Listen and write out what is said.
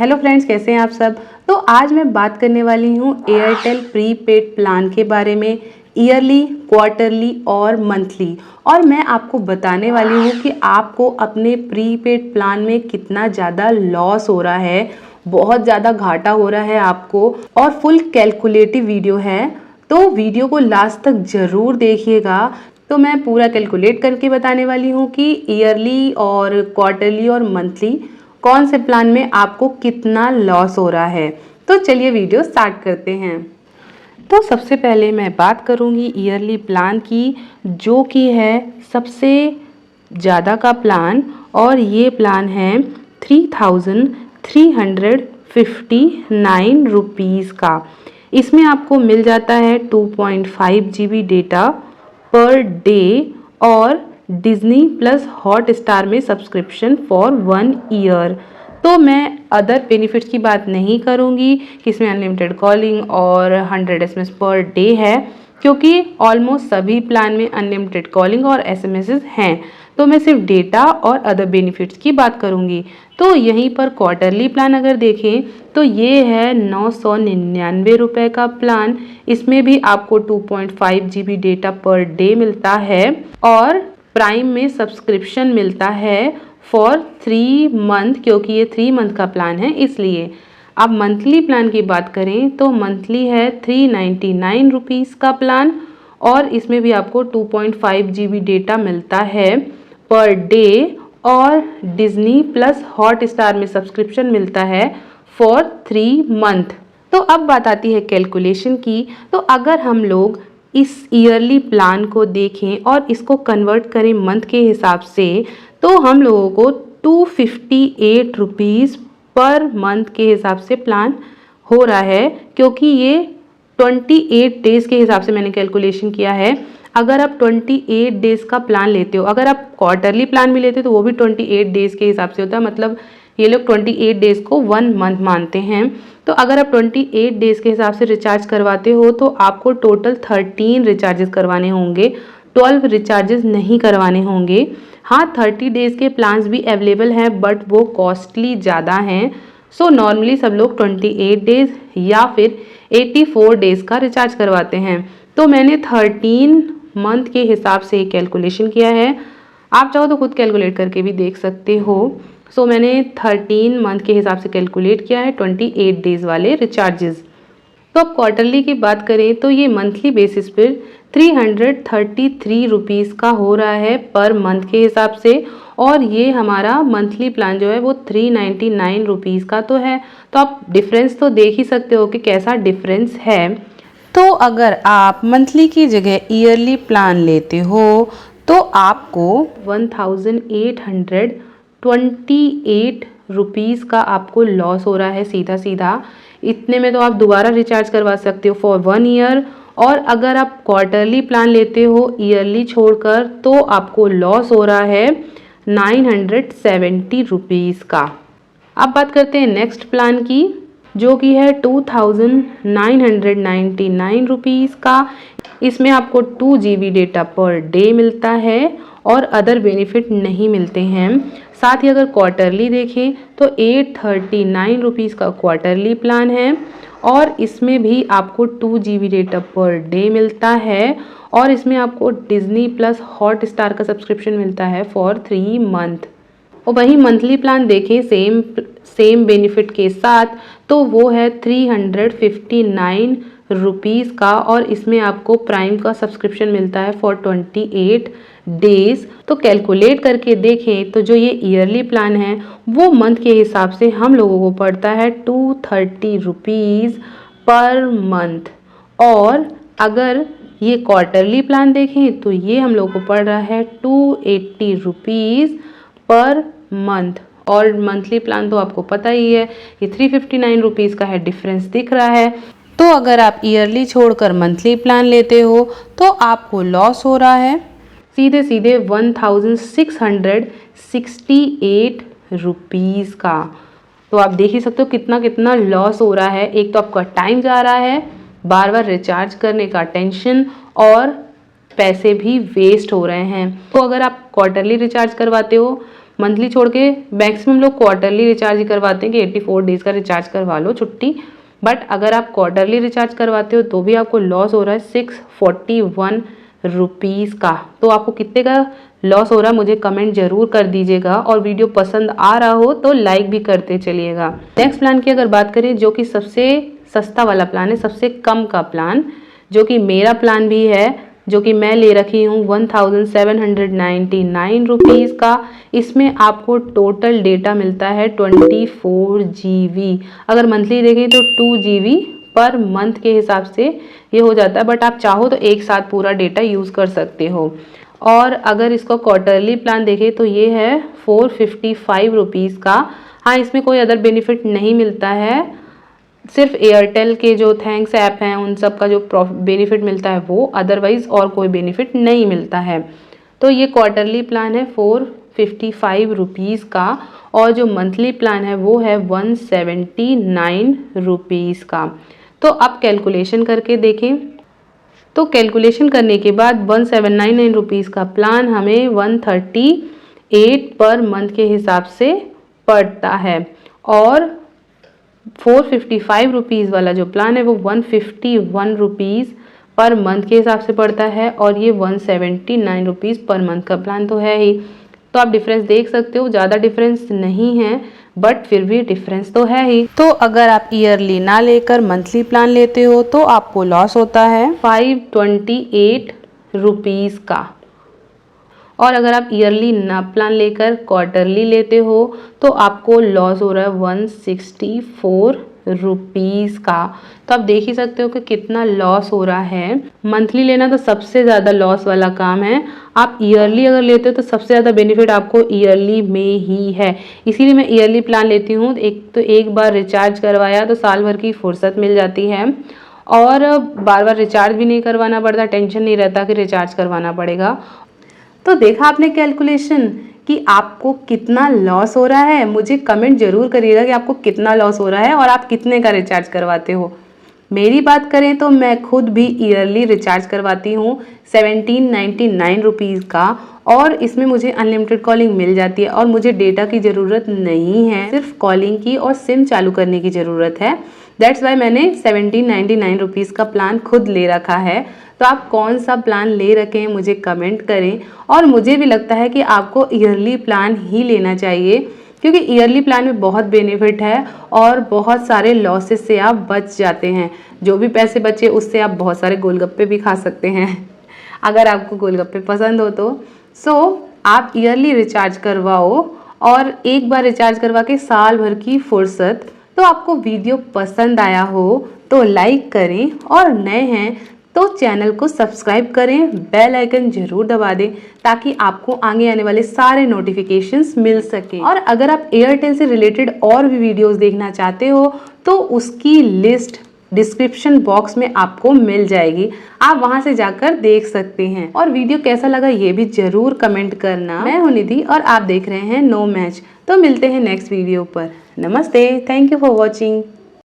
Hello friends, कैसे हैं आप सब। तो आज मैं बात करने वाली हूँ एयरटेल प्रीपेड प्लान के बारे में, ईयरली, क्वार्टरली और मंथली। और मैं आपको बताने वाली हूँ कि आपको अपने प्रीपेड प्लान में कितना ज़्यादा लॉस हो रहा है, बहुत ज़्यादा घाटा हो रहा है आपको। और फुल कैलकुलेटिव वीडियो है, तो वीडियो को लास्ट तक ज़रूर देखिएगा। तो मैं पूरा कैलकुलेट करके बताने वाली हूँ कि ईयरली और क्वार्टरली और मंथली कौन से प्लान में आपको कितना लॉस हो रहा है। तो चलिए वीडियो स्टार्ट करते हैं। तो सबसे पहले मैं बात करूंगी ईयरली प्लान की, जो कि है सबसे ज़्यादा का प्लान। और ये प्लान है 3359 रुपीज़ का। इसमें आपको मिल जाता है 2.5 GB डेटा पर डे और डिज्नी प्लस हॉट स्टार में सब्सक्रिप्शन फॉर 1 ईयर। तो मैं अदर बेनिफिट्स की बात नहीं करूँगी कि इसमें अनलिमिटेड कॉलिंग और 100 SMS पर डे है, क्योंकि ऑलमोस्ट सभी प्लान में अनलिमिटेड कॉलिंग और SMS हैं। तो मैं सिर्फ डेटा और अदर बेनिफिट्स की बात करूँगी। तो यहीं पर क्वार्टरली प्लान अगर देखें तो ये है 999 रुपये का प्लान। इसमें भी आपको 2.5 GB डेटा पर डे मिलता है और प्राइम में सब्सक्रिप्शन मिलता है फॉर 3 मंथ, क्योंकि ये 3 मंथ का प्लान है इसलिए। अब मंथली प्लान की बात करें तो मंथली है 399 रुपीज़ का प्लान और इसमें भी आपको 2.5 GB डेटा मिलता है पर डे और डिज्नी प्लस हॉट स्टार में सब्सक्रिप्शन मिलता है फॉर 3 मंथ। तो अब बात आती है कैलकुलेशन की। तो अगर हम लोग इस ईयरली प्लान को देखें और इसको कन्वर्ट करें मंथ के हिसाब से, तो हम लोगों को 258 रुपीज़ पर मंथ के हिसाब से प्लान हो रहा है, क्योंकि ये 28 डेज़ के हिसाब से मैंने कैलकुलेशन किया है। अगर आप 28 डेज़ का प्लान लेते हो, अगर आप क्वार्टरली प्लान भी लेते हो तो वो भी 28 डेज़ के हिसाब से होता है। मतलब ये लोग 28 डेज़ को 1 मंथ मानते हैं। तो अगर आप 28 डेज़ के हिसाब से रिचार्ज करवाते हो तो आपको टोटल 13 रिचार्जेस करवाने होंगे, 12 रिचार्जेस नहीं करवाने होंगे। हाँ, 30 डेज़ के प्लान्स भी अवेलेबल हैं, बट वो कॉस्टली ज़्यादा हैं। सो नॉर्मली सब लोग 28 डेज़ या फिर 84 डेज़ का रिचार्ज करवाते हैं। तो मैंने 13 मंथ के हिसाब से कैलकुलेशन किया है। आप चाहो तो खुद कैलकुलेट करके भी देख सकते हो। सो मैंने 13 मंथ के हिसाब से कैलकुलेट किया है 28 डेज़ वाले रिचार्जेस। तो अब क्वार्टरली की बात करें तो ये मंथली बेसिस पर 333 रुपीज़ का हो रहा है पर मंथ के हिसाब से। और ये हमारा मंथली प्लान जो है वो 399 रुपीज़ का तो है। तो आप डिफरेंस तो देख ही सकते हो कि कैसा डिफरेंस है। तो अगर आप मंथली की जगह ईयरली प्लान लेते हो तो आपको 1828 रुपीज़ का आपको लॉस हो रहा है सीधा सीधा। इतने में तो आप दोबारा रिचार्ज करवा सकते हो फॉर 1 ईयर। और अगर आप क्वार्टरली प्लान लेते हो ईयरली छोड़कर तो आपको लॉस हो रहा है 970 रुपीज़ का। अब बात करते हैं नेक्स्ट प्लान की, जो कि है 2999 रुपीज़ का। इसमें आपको 2 GB डेटा पर डे मिलता है और अदर बेनिफिट नहीं मिलते हैं। साथ ही अगर क्वार्टरली देखें तो 839 रुपीज़ का क्वार्टरली प्लान है और इसमें भी आपको 2 GB डेटा पर डे मिलता है और इसमें आपको डिज्नी प्लस हॉट स्टार का सब्सक्रिप्शन मिलता है फॉर 3 मंथ। और वहीं मंथली प्लान देखें सेम बेनिफिट के साथ तो वो है 359 रुपीज़ का और इसमें आपको प्राइम का सब्सक्रिप्शन मिलता है फॉर 28 डेज़। तो कैलकुलेट करके देखें तो जो ये ईयरली प्लान है वो मंथ के हिसाब से हम लोगों को पड़ता है 230 रुपीज़ पर मंथ। और अगर ये क्वार्टरली प्लान देखें तो ये हम लोगों को पड़ रहा है 280 रुपीज़ पर मंथ। और मंथली प्लान तो आपको पता ही है ये 359 रुपीज़ का है, डिफरेंस दिख रहा है। तो अगर आप ईयरली छोड़कर मंथली प्लान लेते हो तो आपको लॉस हो रहा है सीधे सीधे 1668 रुपीज़ का। तो आप देख ही सकते हो कितना कितना लॉस हो रहा है। एक तो आपका टाइम जा रहा है, बार बार रिचार्ज करने का टेंशन और पैसे भी वेस्ट हो रहे हैं। तो अगर आप क्वार्टरली रिचार्ज करवाते हो मंथली छोड़ के मैक्सिमम लोग क्वार्टरली रिचार्ज ही करवाते हैं कि 84 डेज़ का रिचार्ज करवा लो छुट्टी। बट अगर आप क्वार्टरली रिचार्ज करवाते हो तो भी आपको लॉस हो रहा है 641 रुपीज़ का। तो आपको कितने का लॉस हो रहा है मुझे कमेंट जरूर कर दीजिएगा, और वीडियो पसंद आ रहा हो तो लाइक भी करते चलिएगा। नेक्स्ट प्लान की अगर बात करें, जो कि सबसे सस्ता वाला प्लान है, सबसे कम का प्लान, जो कि मेरा प्लान भी है, जो कि मैं ले रखी हूँ 1799 रुपीज़ का। इसमें आपको टोटल डेटा मिलता है 24 GB। अगर मंथली देखें तो 2 GB पर मंथ के हिसाब से ये हो जाता है, बट आप चाहो तो एक साथ पूरा डेटा यूज़ कर सकते हो। और अगर इसको क्वार्टरली प्लान देखें तो ये है 455 रुपीज़ का। हाँ, इसमें कोई अदर बेनिफिट नहीं मिलता है, सिर्फ एयरटेल के जो थैंक्स ऐप हैं उन सब का जो बेनिफिट मिलता है वो, अदरवाइज और कोई बेनिफिट नहीं मिलता है। तो ये क्वार्टरली प्लान है 455 रुपीज़ का, और जो मंथली प्लान है वो है 179 रुपीज़ का। तो अब कैलकुलेशन करके देखें, तो कैलकुलेशन करने के बाद 1799 रुपीज़ का प्लान हमें 138 पर मंथ के हिसाब से पड़ता है, और 455 रुपीज़ वाला जो प्लान है वो 151 रुपीज़ पर मंथ के हिसाब से पड़ता है, और ये 179 रुपीज़ पर मंथ का प्लान तो है ही। तो आप डिफरेंस देख सकते हो, ज़्यादा डिफरेंस नहीं है, बट फिर भी डिफरेंस तो है ही। तो अगर आप ईयरली ना लेकर मंथली प्लान लेते हो तो आपको लॉस होता है 528 रुपीज़ का, और अगर आप ईयरली ना प्लान लेकर क्वार्टरली लेते हो तो आपको लॉस हो रहा है 164 रुपीज़ का। तो आप देख ही सकते हो कि कितना लॉस हो रहा है। मंथली लेना तो सबसे ज़्यादा लॉस वाला काम है। आप ईयरली अगर लेते हो तो सबसे ज़्यादा बेनिफिट आपको ईयरली में ही है, इसीलिए मैं ईयरली प्लान लेती हूँ। एक बार रिचार्ज करवाया तो साल भर की फुर्सत मिल जाती है, और बार बार रिचार्ज भी नहीं करवाना पड़ता, टेंशन नहीं रहता कि रिचार्ज करवाना पड़ेगा। तो देखा आपने कैलकुलेशन कि आपको कितना लॉस हो रहा है। मुझे कमेंट जरूर करिएगा कि आपको कितना लॉस हो रहा है और आप कितने का रिचार्ज करवाते हो। मेरी बात करें तो मैं खुद भी ईयरली रिचार्ज करवाती हूँ 1799 रुपीज़ का, और इसमें मुझे अनलिमिटेड कॉलिंग मिल जाती है, और मुझे डेटा की ज़रूरत नहीं है, सिर्फ कॉलिंग की और सिम चालू करने की ज़रूरत है। दैट्स वाई मैंने 1799 रुपीज़ का प्लान खुद ले रखा है। तो आप कौन सा प्लान ले रखे हैं मुझे कमेंट करें, और मुझे भी लगता है कि आपको ईयरली प्लान ही लेना चाहिए, क्योंकि ईयरली प्लान में बहुत बेनिफिट है और बहुत सारे लॉसेस से आप बच जाते हैं। जो भी पैसे बचे उससे आप बहुत सारे गोलगप्पे भी खा सकते हैं अगर आपको गोलगप्पे पसंद हो तो। सो आप ईयरली रिचार्ज करवाओ, और एक बार रिचार्ज करवा के साल भर की फुर्सत। तो आपको वीडियो पसंद आया हो तो लाइक करें, और नए हैं तो चैनल को सब्सक्राइब करें, बेल आइकन जरूर दबा दें ताकि आपको आगे आने वाले सारे नोटिफिकेशंस मिल सके। और अगर आप एयरटेल से रिलेटेड और भी वीडियोस देखना चाहते हो तो उसकी लिस्ट डिस्क्रिप्शन बॉक्स में आपको मिल जाएगी, आप वहां से जाकर देख सकते हैं। और वीडियो कैसा लगा ये भी जरूर कमेंट करना। मैं हूं निधि और आप देख रहे हैं नो मैच। तो मिलते हैं नेक्स्ट वीडियो पर। नमस्ते, थैंक यू फॉर वॉचिंग।